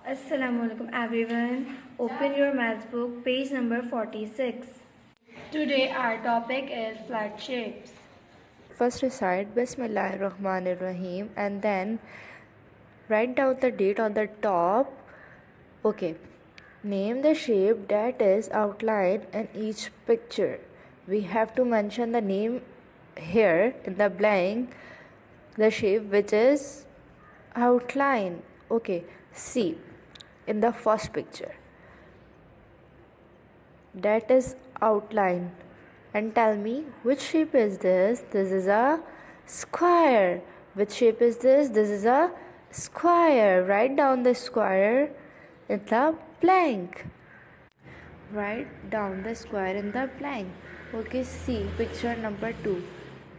Assalamualaikum everyone. Open your maths book, page number 46. Today our topic is flat shapes. First recite Bismillahirrahmanirrahim and then write down the date on the top. Okay. Name the shape that is outlined in each picture. We have to mention the name here in the blank, the shape which is outlined. Okay. See in the first picture. That is outline. And tell me which shape is this? This is a square. Which shape is this? This is a square. Write down the square in the blank. Write down the square in the blank. Okay, see picture number 2.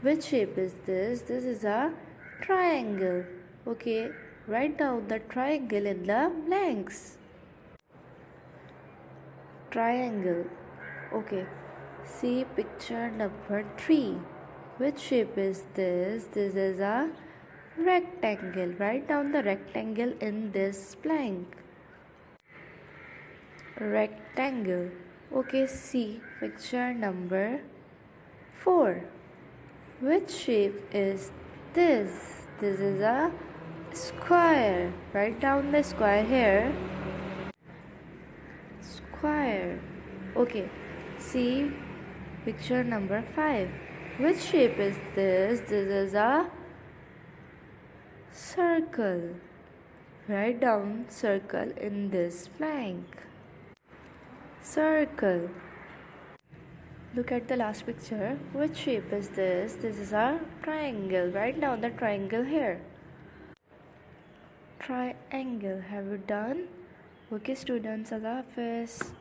Which shape is this? This is a triangle. Okay, write down the triangle in the blanks. Triangle. Okay, see picture number 3. Which shape is this? This is a rectangle. Write down the rectangle in this blank. Rectangle. Okay, see picture number 4. Which shape is this? This is a square. Write down the square here. Square. Okay, see picture number 5. Which shape is this? This is a circle. Write down circle in this blank. Circle. Look at the last picture. Which shape is this? This is a triangle. Write down the triangle here. Triangle. Have you done? Okay students, Allah Hafiz.